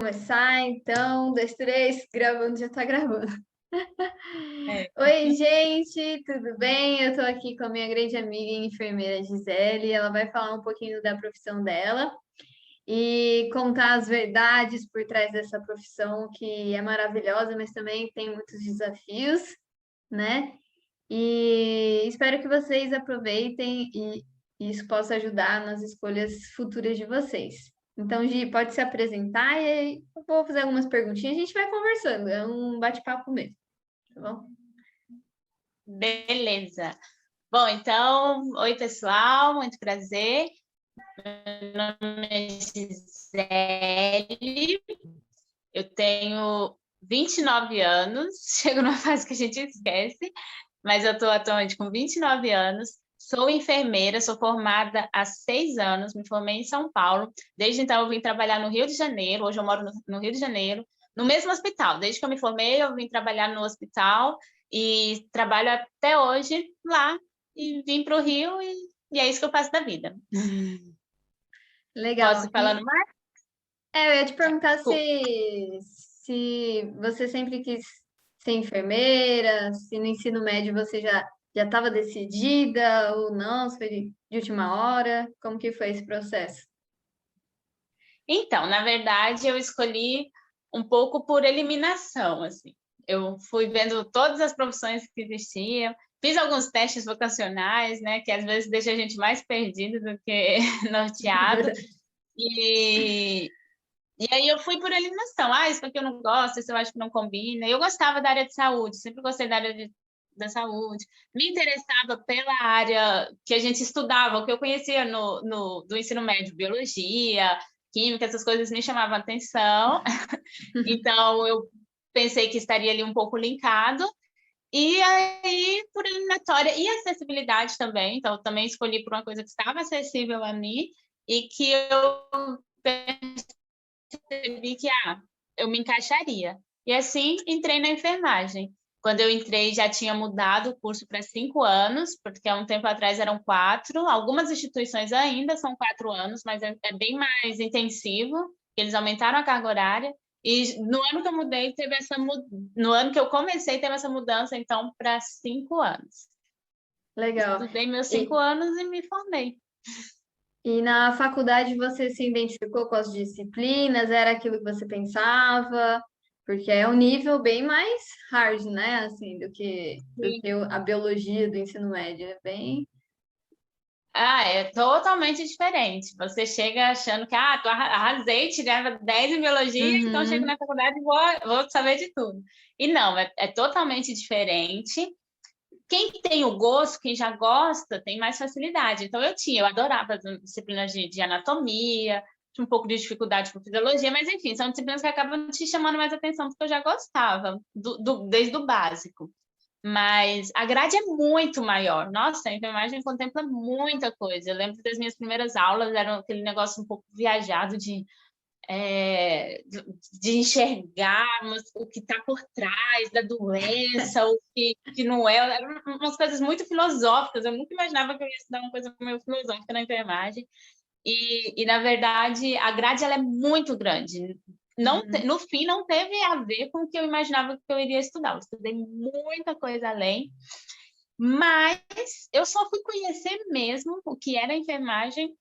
Começar, então, 2, 3, gravando, já tá gravando. É. Oi, gente, tudo bem? Eu tô aqui com a minha grande amiga e enfermeira Gisele. Ela vai falar um pouquinho da profissão dela e contar as verdades por trás dessa profissão que é maravilhosa, mas também tem muitos desafios, né? E espero que vocês aproveitem e isso possa ajudar nas escolhas futuras de vocês. Então, Gi, pode se apresentar e aí eu vou fazer algumas perguntinhas, a gente vai conversando, é um bate-papo mesmo, tá bom? Beleza. Bom, então, oi pessoal, muito prazer. Meu nome é Gisele, eu tenho 29 anos, chego numa fase que a gente esquece, mas eu estou atualmente com 29 anos, sou enfermeira, sou formada há 6 anos, me formei em São Paulo, desde então eu vim trabalhar no Rio de Janeiro, hoje eu moro no Rio de Janeiro, no mesmo hospital, desde que eu me formei eu vim trabalhar no hospital e trabalho até hoje lá, e vim para o Rio e é isso que eu faço da vida. Legal. Posso ir falando mais? Eu ia te perguntar Desculpa. se você sempre quis ser enfermeira, se no ensino médio você já estava decidida ou não, se foi de última hora, como que foi esse processo? Então, na verdade, eu escolhi um pouco por eliminação, assim. Eu fui vendo todas as profissões que existiam, fiz alguns testes vocacionais, né, que às vezes deixa a gente mais perdido do que norteado, e, e aí eu fui por eliminação. Ah, isso aqui eu não gosto, isso eu acho que não combina. Eu gostava da área de saúde, sempre gostei da área da saúde, me interessava pela área que a gente estudava, o que eu conhecia do ensino médio, biologia, química, essas coisas me chamavam a atenção. Então, eu pensei que estaria ali um pouco linkado. E aí, por eliminatória e acessibilidade também. Então, eu também escolhi por uma coisa que estava acessível a mim e que eu percebi que eu me encaixaria. E assim, entrei na enfermagem. Quando eu entrei, já tinha mudado o curso para 5 anos, porque há um tempo atrás eram 4. Algumas instituições ainda são 4 anos, mas é bem mais intensivo. Eles aumentaram a carga horária. E no ano que eu mudei, no ano que eu comecei, teve essa mudança, então, para 5 anos. Legal. Estudei meus 5 E, anos e me formei. e na faculdade você se identificou com as disciplinas? Era aquilo que você pensava? Porque é um nível bem mais hard, né? Assim, do que a biologia do ensino médio. É bem. É totalmente diferente. Você chega achando que, arrasei, tirava 10 em biologia, então chego Uhum. na faculdade e vou saber de tudo. E não, é totalmente diferente. Quem tem o gosto, quem já gosta, tem mais facilidade. Então, eu adorava as disciplinas de anatomia, tinha um pouco de dificuldade com fisiologia, mas enfim, são disciplinas que acabam te chamando mais atenção, porque eu já gostava, desde o básico. Mas a grade é muito maior. Nossa, a enfermagem contempla muita coisa. Eu lembro das minhas primeiras aulas, era aquele negócio um pouco viajado de enxergarmos o que está por trás da doença, o que não é. Eram umas coisas muito filosóficas. Eu nunca imaginava que eu ia estudar uma coisa meio filosófica na enfermagem. Na verdade, a grade ela é muito grande. Uhum. No fim, não teve a ver com o que eu imaginava que eu iria estudar. Eu estudei muita coisa além, mas eu só fui conhecer mesmo o que era enfermagem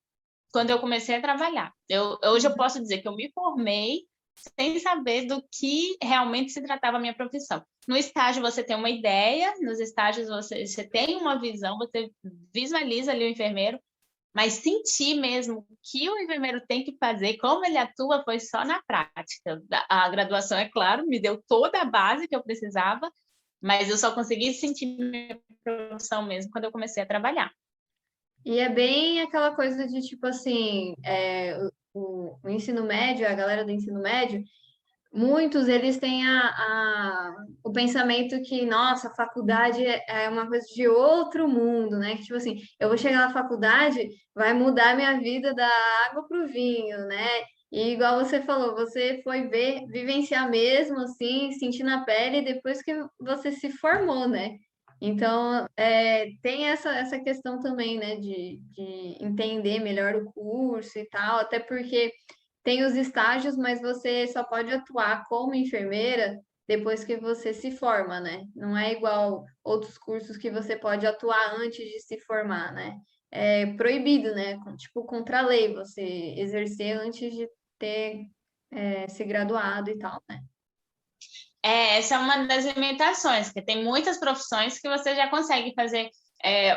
quando eu comecei a trabalhar. Hoje eu posso dizer que eu me formei sem saber do que realmente se tratava a minha profissão. No estágio você tem uma ideia, nos estágios você tem uma visão, você visualiza ali o enfermeiro, mas sentir mesmo o que o enfermeiro tem que fazer, como ele atua, foi só na prática. A graduação, é claro, me deu toda a base que eu precisava, mas eu só consegui sentir minha profissão mesmo quando eu comecei a trabalhar. E é bem aquela coisa de tipo assim, o ensino médio, a galera do ensino médio, muitos eles têm o pensamento que, nossa, a faculdade é uma coisa de outro mundo, né? Que tipo assim, eu vou chegar na faculdade, vai mudar minha vida da água para o vinho, né? E igual você falou, você foi ver, vivenciar mesmo, assim, sentir na pele depois que você se formou, né? Então, tem essa questão também, né, de entender melhor o curso e tal, até porque tem os estágios, mas você só pode atuar como enfermeira depois que você se forma, né? Não é igual outros cursos que você pode atuar antes de se formar, né? É proibido, né? Tipo, contra a lei você exercer antes de ter se graduado e tal, né? Essa é uma das limitações, porque tem muitas profissões que você já consegue fazer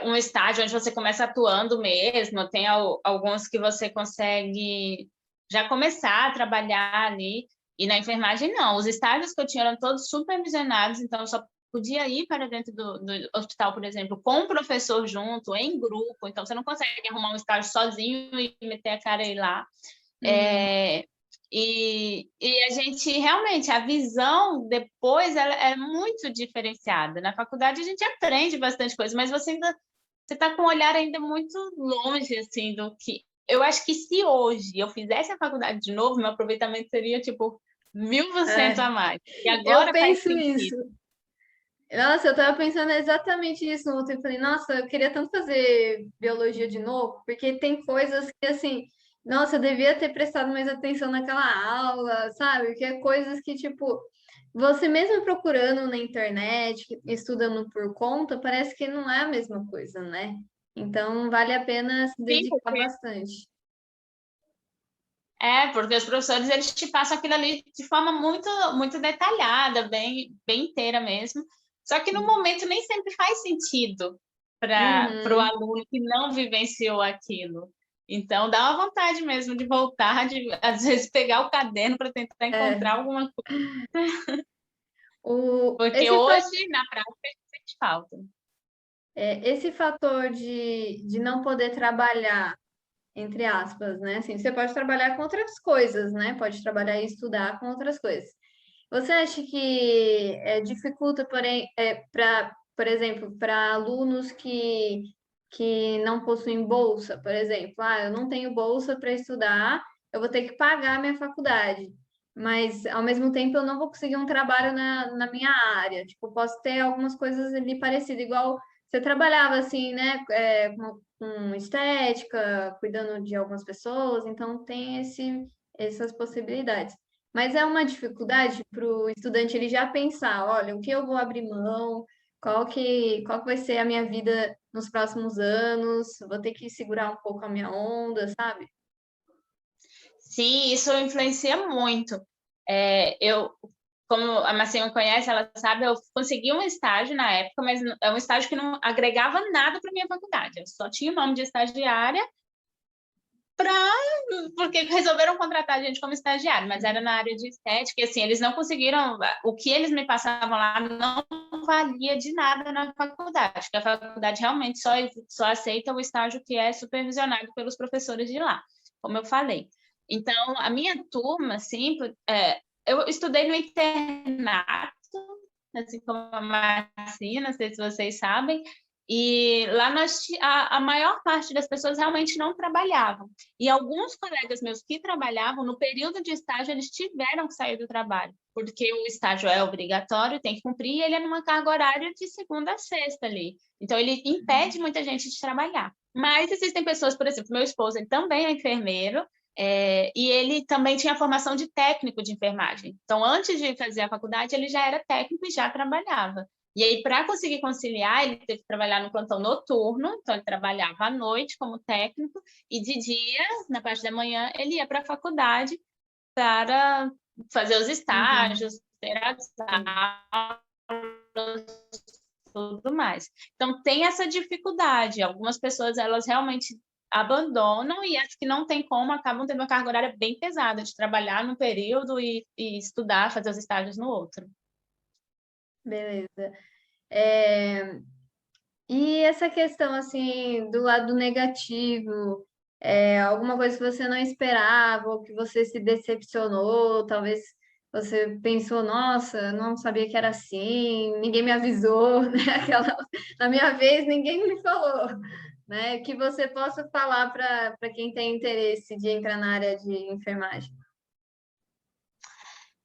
um estágio onde você começa atuando mesmo, tem alguns que você consegue já começar a trabalhar ali, e na enfermagem não. Os estágios que eu tinha eram todos supervisionados, então eu só podia ir para dentro do hospital, por exemplo, com o professor junto, em grupo, então você não consegue arrumar um estágio sozinho e meter a cara e ir lá. Uhum. E a gente realmente, a visão depois ela é muito diferenciada. Na faculdade a gente aprende bastante coisa, mas você está com um olhar ainda muito longe assim do que. Eu acho que se hoje eu fizesse a faculdade de novo, meu aproveitamento seria tipo 1000% a mais. E Eu agora faz penso isso. sentido. Nossa, eu tava pensando exatamente isso ontem. Eu falei, nossa, eu queria tanto fazer biologia de novo, porque tem coisas que, assim, nossa, eu devia ter prestado mais atenção naquela aula, sabe? Que é coisas que, tipo, você mesmo procurando na internet, estudando por conta, parece que não é a mesma coisa, né? Então, vale a pena se Sim, dedicar bastante. porque os professores eles te passam aquilo ali de forma muito, muito detalhada, bem inteira mesmo. Só que no momento nem sempre faz sentido para o Uhum, aluno que não vivenciou aquilo. Então, dá uma vontade mesmo de voltar, de às vezes pegar o caderno para tentar é. encontrar alguma coisa, O, porque esse, fa- hoje, na prática, sente falta. esse fator de não poder trabalhar entre aspas, né? Assim, você pode trabalhar com outras coisas, né? Pode trabalhar e estudar com outras coisas. Você acha que dificulta, porém, por exemplo, para alunos que não possuem bolsa, por exemplo, eu não tenho bolsa para estudar, eu vou ter que pagar a minha faculdade, mas ao mesmo tempo eu não vou conseguir um trabalho na minha área. Tipo, eu posso ter algumas coisas ali parecidas, igual você trabalhava assim, né? Com estética, cuidando de algumas pessoas, então tem essas possibilidades. Mas é uma dificuldade para o estudante ele já pensar, olha, o que eu vou abrir mão, qual que vai ser a minha vida nos próximos anos, vou ter que segurar um pouco a minha onda, sabe? Sim, isso influencia muito. Eu, como a Marcinha me conhece, ela sabe, eu consegui um estágio na época, mas é um estágio que não agregava nada para minha faculdade. Eu só tinha o nome de estagiária porque resolveram contratar a gente como estagiário, mas era na área de estética, e assim, eles não conseguiram, o que eles me passavam lá não valia de nada na faculdade, porque a faculdade realmente só aceita o estágio que é supervisionado pelos professores de lá, como eu falei. Então, a minha turma, assim, eu estudei no internato, assim como a Marcinha, não sei se vocês sabem, e lá a maior parte das pessoas realmente não trabalhavam. E alguns colegas meus que trabalhavam, no período de estágio, eles tiveram que sair do trabalho, porque o estágio é obrigatório, tem que cumprir, e ele é numa carga horária de segunda a sexta ali. Então, ele impede muita gente de trabalhar. Mas existem pessoas, por exemplo, meu esposo, ele também é enfermeiro, e ele também tinha formação de técnico de enfermagem. Então, antes de fazer a faculdade, ele já era técnico e já trabalhava. E aí, para conseguir conciliar, ele teve que trabalhar no plantão noturno, então ele trabalhava à noite como técnico, e de dia, na parte da manhã, ele ia para a faculdade para fazer os Uhum, estágios, ter as sim. aulas, tudo mais. Então, tem essa dificuldade. Algumas pessoas, elas realmente abandonam e as que não tem como acabam tendo uma carga horária bem pesada de trabalhar num período e estudar, fazer os estágios no outro. Beleza. É, E essa questão, assim, do lado negativo, alguma coisa que você não esperava, ou que você se decepcionou, talvez você pensou, nossa, não sabia que era assim, ninguém me avisou, né? Na minha vez, ninguém me falou, né? Que você possa falar para quem tem interesse de entrar na área de enfermagem.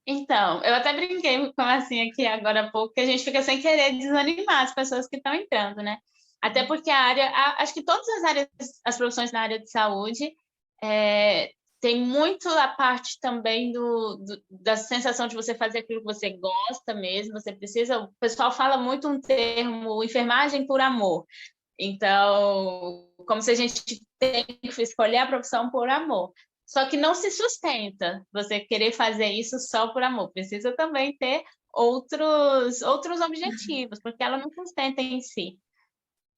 Então, eu até brinquei com assim aqui agora há pouco, que a gente fica sem querer desanimar as pessoas que estão entrando, né? Até porque acho que todas as áreas, as profissões na área de saúde, tem muito a parte também da sensação de você fazer aquilo que você gosta mesmo, você precisa... O pessoal fala muito um termo, enfermagem por amor. Então, como se a gente tem que escolher a profissão por amor. Só que não se sustenta você querer fazer isso só por amor. Precisa também ter outros objetivos, porque ela não sustenta em si.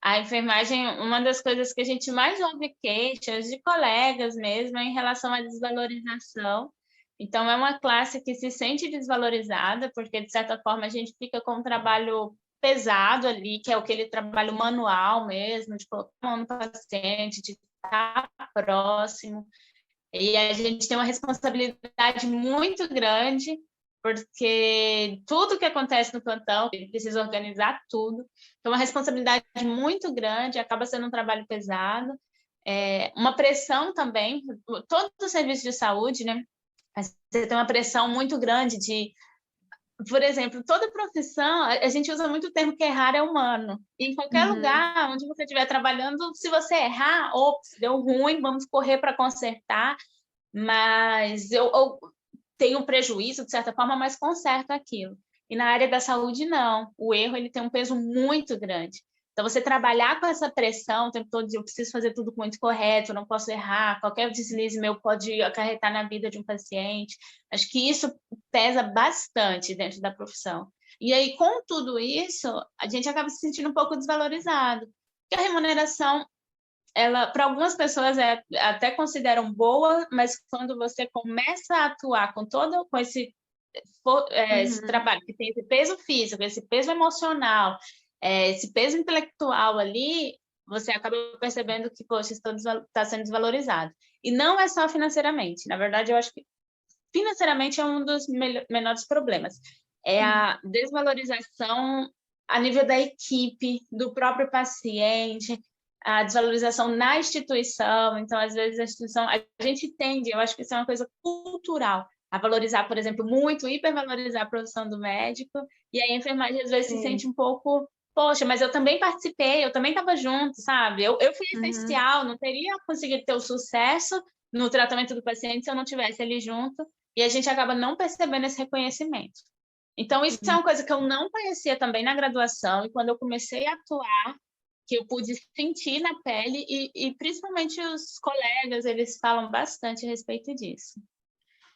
A enfermagem, uma das coisas que a gente mais ouve queixas de colegas mesmo é em relação à desvalorização. Então, é uma classe que se sente desvalorizada, porque, de certa forma, a gente fica com um trabalho pesado ali, que é aquele trabalho manual mesmo, de colocar a mão no paciente, de estar próximo. E a gente tem uma responsabilidade muito grande, porque tudo que acontece no plantão, ele precisa organizar tudo. Então, uma responsabilidade muito grande, acaba sendo um trabalho pesado. Uma pressão também, todo o serviço de saúde, né? Você tem uma pressão muito grande de... Por exemplo, toda profissão, a gente usa muito o termo que errar é humano. E em qualquer lugar onde você estiver trabalhando, se você errar, ops, deu ruim, vamos correr para consertar. Mas eu tenho um prejuízo, de certa forma, mas conserto aquilo. E na área da saúde, não. O erro ele tem um peso muito grande. Então, você trabalhar com essa pressão o tempo todo de eu preciso fazer tudo muito correto, não posso errar, qualquer deslize meu pode acarretar na vida de um paciente. Acho que isso pesa bastante dentro da profissão. E aí, com tudo isso, a gente acaba se sentindo um pouco desvalorizado. Porque a remuneração, ela, para algumas pessoas até consideram boa, mas quando você começa a atuar com esse trabalho que tem esse peso físico, esse peso emocional, esse peso intelectual ali, você acaba percebendo que, poxa, está sendo desvalorizado. E não é só financeiramente. Na verdade, eu acho que financeiramente é um dos menores problemas. É a desvalorização a nível da equipe, do próprio paciente, a desvalorização na instituição. Então, às vezes, a instituição... A gente tende, eu acho que isso é uma coisa cultural, a valorizar, por exemplo, muito, hipervalorizar a profissão do médico, e aí a enfermagem, às vezes, se sente um pouco... Poxa, mas eu também participei, eu também estava junto, sabe? Eu fui essencial, não teria conseguido ter o sucesso no tratamento do paciente se eu não tivesse ali junto, e a gente acaba não percebendo esse reconhecimento. Então, isso é uma coisa que eu não conhecia também na graduação, e quando eu comecei a atuar, que eu pude sentir na pele, e principalmente os colegas, eles falam bastante a respeito disso.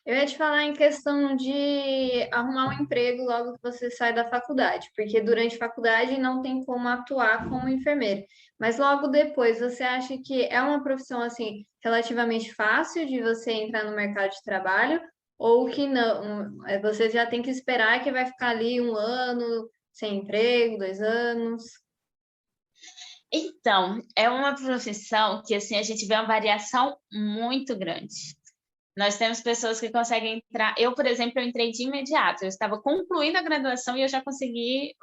Eu ia te falar em questão de arrumar um emprego logo que você sai da faculdade, porque durante a faculdade não tem como atuar como enfermeira. Mas logo depois, você acha que é uma profissão assim relativamente fácil de você entrar no mercado de trabalho, ou que não? Você já tem que esperar que vai ficar ali um ano sem emprego, 2 anos? Então, é uma profissão que assim, a gente vê uma variação muito grande. Nós temos pessoas que conseguem entrar... Eu, por exemplo, eu entrei de imediato. Eu estava concluindo a graduação e eu já consegui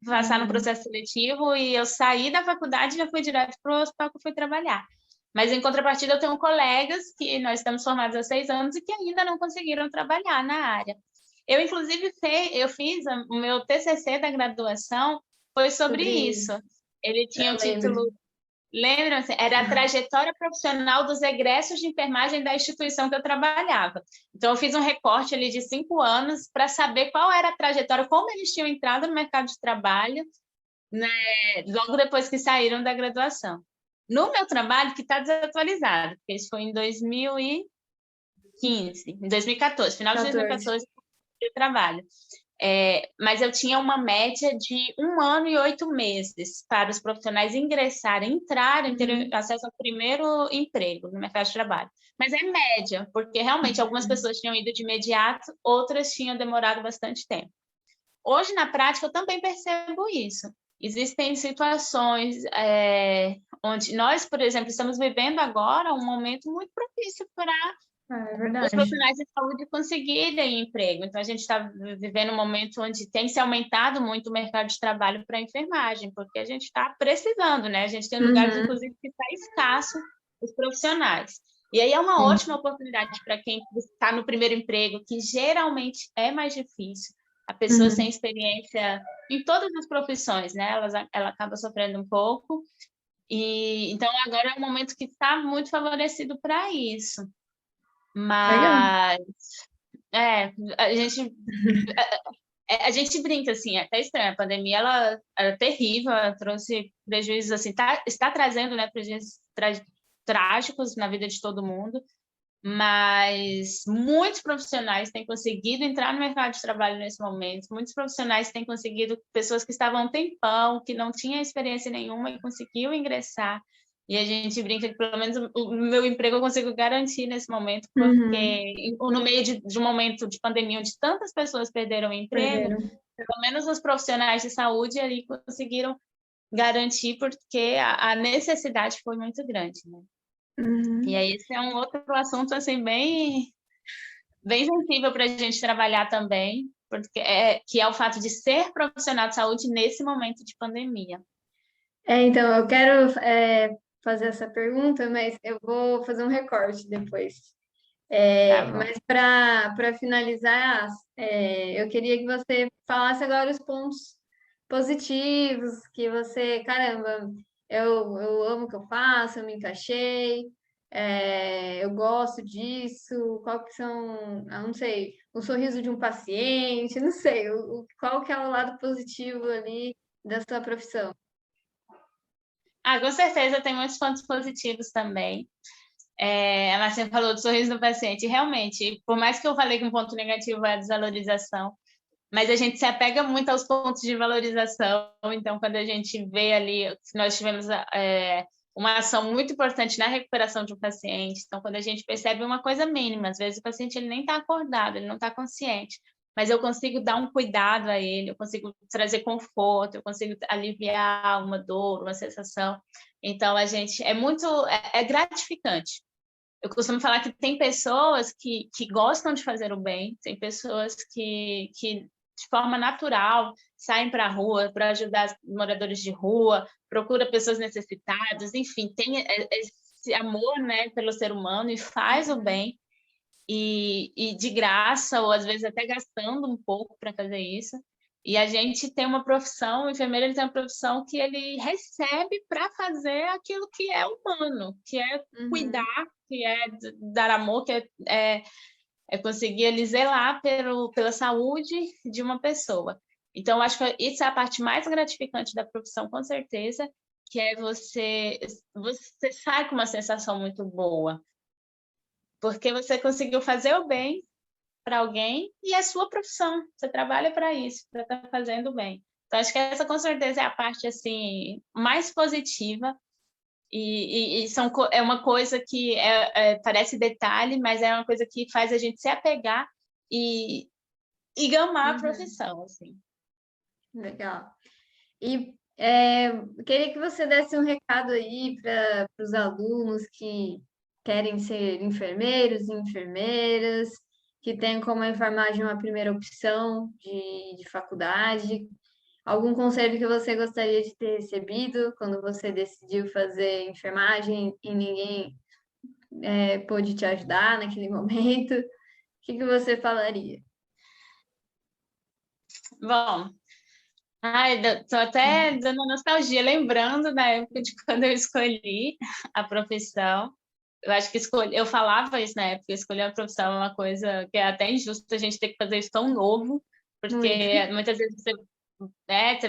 passar no processo seletivo, e eu saí da faculdade e já fui direto para o hospital que eu fui trabalhar. Mas, em contrapartida, eu tenho colegas que nós estamos formados há 6 anos e que ainda não conseguiram trabalhar na área. Eu, inclusive, eu fiz o meu TCC da graduação, foi sobre isso. Ele tinha o título... Lembram-se? Era a trajetória profissional dos egressos de enfermagem da instituição que eu trabalhava. Então, eu fiz um recorte ali de 5 anos para saber qual era a trajetória, como eles tinham entrado no mercado de trabalho, né, logo depois que saíram da graduação. No meu trabalho, que está desatualizado, porque isso foi em 2015, em 2014, final de 2014, eu trabalho. Mas eu tinha uma média de 1 ano e 8 meses para os profissionais entrarem, terem acesso ao primeiro emprego no mercado de trabalho. Mas é média, porque realmente algumas pessoas tinham ido de imediato, outras tinham demorado bastante tempo. Hoje, na prática, eu também percebo isso. Existem situações onde nós, por exemplo, estamos vivendo agora um momento muito propício para os profissionais de saúde conseguirem emprego. Então, a gente está vivendo um momento onde tem se aumentado muito o mercado de trabalho para a enfermagem, porque a gente está precisando, né? A gente tem lugares, inclusive, que está escasso os profissionais. E aí é uma ótima oportunidade para quem está no primeiro emprego, que geralmente é mais difícil. A pessoa sem experiência em todas as profissões, né? Ela acaba sofrendo um pouco. Então, agora é um momento que está muito favorecido para isso. Legal. Mas é, a gente a gente brinca assim, é até estranho. A pandemia ela é terrível, ela trouxe prejuízos assim, está trazendo, né, prejuízos trágicos na vida de todo mundo, mas muitos profissionais têm conseguido entrar no mercado de trabalho nesse momento, muitos profissionais têm conseguido, pessoas que estavam há um tempão, que não tinham experiência nenhuma e conseguiu ingressar, e a gente brinca que pelo menos o meu emprego eu consigo garantir nesse momento, Uhum. porque no meio de um momento de pandemia onde tantas pessoas perderam o emprego, Perderam. pelo menos os profissionais de saúde ali conseguiram garantir, porque a necessidade foi muito grande, né? E Uhum. aí esse é um outro assunto assim bem sensível para a gente trabalhar também, porque que é o fato de ser profissional de saúde nesse momento de pandemia. Então, eu quero fazer essa pergunta, mas eu vou fazer um recorte depois. Tá bom. Mas para finalizar, eu queria que você falasse agora os pontos positivos, que você, caramba, eu amo o que eu faço, eu me encaixei, eu gosto disso, qual que são, não sei, o sorriso de um paciente, não sei, qual que é o lado positivo ali da sua profissão. Com certeza tem muitos pontos positivos também. A Marcia falou do sorriso do paciente. Realmente, por mais que eu falei que um ponto negativo é a desvalorização, mas a gente se apega muito aos pontos de valorização. Então, quando a gente vê ali, nós tivemos uma ação muito importante na recuperação de um paciente. Então, quando a gente percebe uma coisa mínima, às vezes o paciente ele nem está acordado, ele não está consciente, mas eu consigo dar um cuidado a ele, eu consigo trazer conforto, eu consigo aliviar uma dor, uma sensação. Então, a gente é gratificante. Eu costumo falar que tem pessoas que gostam de fazer o bem, tem pessoas que de forma natural saem para a rua para ajudar os moradores de rua, procura pessoas necessitadas, enfim, tem esse amor, né, pelo ser humano e faz o bem, e de graça, ou às vezes até gastando um pouco para fazer isso. E a gente tem uma profissão, o enfermeiro ele tem uma profissão que ele recebe para fazer aquilo que é humano, que é Uhum. cuidar, que é dar amor, que é conseguir ele zelar pela saúde de uma pessoa. Então, eu acho que isso é a parte mais gratificante da profissão, com certeza, que é você sai com uma sensação muito boa, porque você conseguiu fazer o bem para alguém e é sua profissão. Você trabalha para isso, para estar fazendo bem. Então, acho que essa com certeza é a parte assim mais positiva é uma coisa que parece detalhe, mas é uma coisa que faz a gente se apegar e, e gamar a Uhum. profissão, assim. Legal. E queria que você desse um recado aí para os alunos que querem ser enfermeiros e enfermeiras, que têm como a enfermagem uma primeira opção de faculdade. Algum conselho que você gostaria de ter recebido quando você decidiu fazer enfermagem e ninguém pôde te ajudar naquele momento? O que você falaria? Bom, tô até dando nostalgia, lembrando da época de quando eu escolhi a profissão. Eu acho que eu falava isso na época, escolher a profissão é uma coisa que é até injusto a gente ter que fazer isso tão novo, Muito. porque muitas vezes você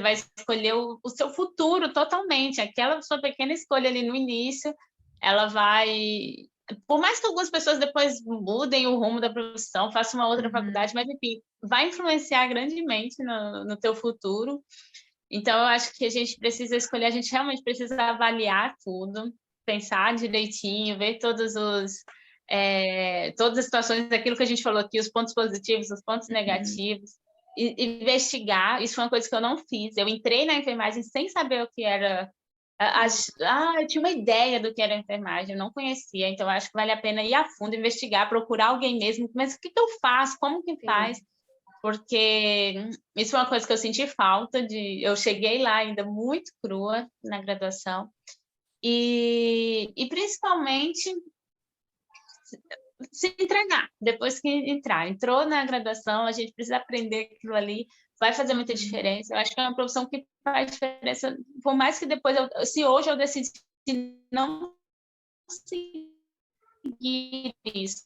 vai escolher o seu futuro totalmente. Aquela sua pequena escolha ali no início, ela vai. Por mais que algumas pessoas depois mudem o rumo da profissão, façam uma outra Uhum. faculdade, mas enfim, vai influenciar grandemente no teu futuro. Então, eu acho que a gente precisa escolher, a gente realmente precisa avaliar tudo, pensar direitinho, ver todas as situações, daquilo que a gente falou aqui, os pontos positivos, os pontos Uhum. negativos, investigar. Isso foi uma coisa que eu não fiz. Eu entrei na enfermagem sem saber o que era. Eu tinha uma ideia do que era enfermagem, eu não conhecia, então acho que vale a pena ir a fundo, investigar, procurar alguém mesmo, mas o que eu faço, como que faz? Sim. Porque isso é uma coisa que eu senti falta eu cheguei lá ainda muito crua na graduação, e principalmente se entregar, depois que entrou na graduação, a gente precisa aprender aquilo ali, vai fazer muita Uhum. diferença. Eu acho que é uma profissão que faz diferença, por mais que depois, se hoje eu decidir não seguir isso,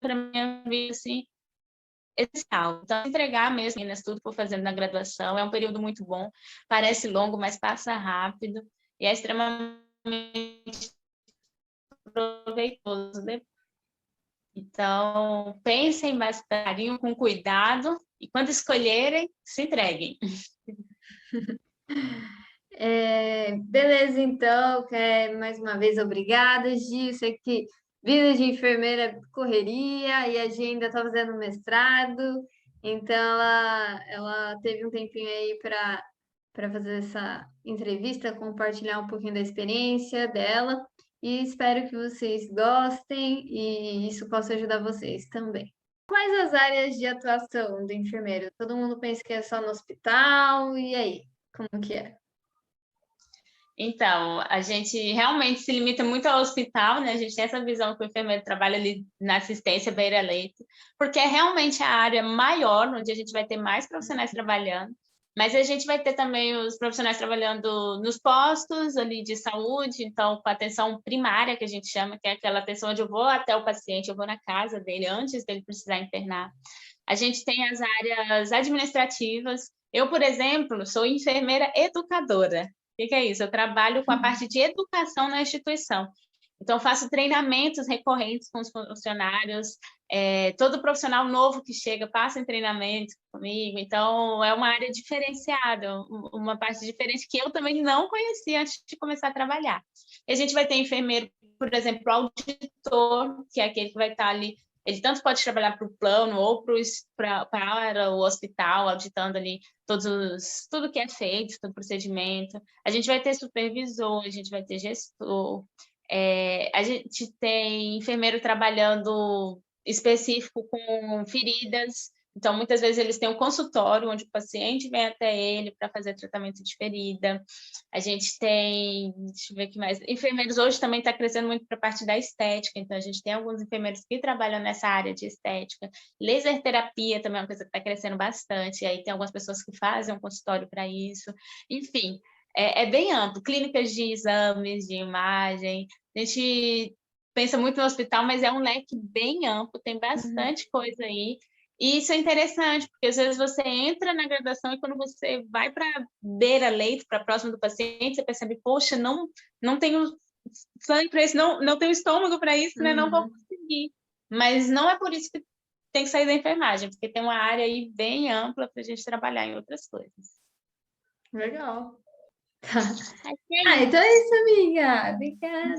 Para minha vida, assim, essencial. Então, entregar mesmo, meninas, tudo que eu fazendo na graduação, é um período muito bom, parece longo, mas passa rápido, e é extremamente proveitoso. Então, pensem bastante, com cuidado, e quando escolherem, se entreguem. Beleza, então, mais uma vez, obrigada, Gi. Sei que vida de enfermeira é correria e a Gi ainda está fazendo mestrado, então ela teve um tempinho aí para fazer essa entrevista, compartilhar um pouquinho da experiência dela e espero que vocês gostem e isso possa ajudar vocês também. Quais as áreas de atuação do enfermeiro? Todo mundo pensa que é só no hospital, e aí? Como que é? Então, a gente realmente se limita muito ao hospital, né? A gente tem essa visão que o enfermeiro trabalha ali na assistência beira-leito, porque é realmente a área maior, onde a gente vai ter mais profissionais trabalhando, mas a gente vai ter também os profissionais trabalhando nos postos ali de saúde, então com a atenção primária, que a gente chama, que é aquela atenção onde eu vou até o paciente, eu vou na casa dele antes dele precisar internar. A gente tem as áreas administrativas. Eu, por exemplo, sou enfermeira educadora. O que é isso? Eu trabalho com a parte de educação na instituição. Então, faço treinamentos recorrentes com os funcionários. Todo profissional novo que chega passa em treinamento comigo. Então, é uma área diferenciada, uma parte diferente que eu também não conhecia antes de começar a trabalhar. E a gente vai ter enfermeiro, por exemplo, auditor, que é aquele que vai estar ali. Ele tanto pode trabalhar para o plano ou para o hospital, auditando ali tudo que é feito, todo procedimento. A gente vai ter supervisor, a gente vai ter gestor, a gente tem enfermeiro trabalhando específico com feridas. Então, muitas vezes eles têm um consultório onde o paciente vem até ele para fazer tratamento de ferida. A gente tem, deixa eu ver o que mais. Enfermeiros hoje também está crescendo muito para a parte da estética, então a gente tem alguns enfermeiros que trabalham nessa área de estética. Laser terapia também é uma coisa que está crescendo bastante, e aí tem algumas pessoas que fazem um consultório para isso. Enfim, é bem amplo. Clínicas de exames, de imagem. A gente pensa muito no hospital, mas é um leque bem amplo, tem bastante coisa aí. E isso é interessante, porque às vezes você entra na graduação e quando você vai para beira-leito, para próximo do paciente, você percebe, poxa, não tenho sangue para isso, não tenho estômago para isso, né? Não vou conseguir. Mas não é por isso que tem que sair da enfermagem, porque tem uma área aí bem ampla para a gente trabalhar em outras coisas. Legal. Tá. Então é isso, amiga. Obrigada.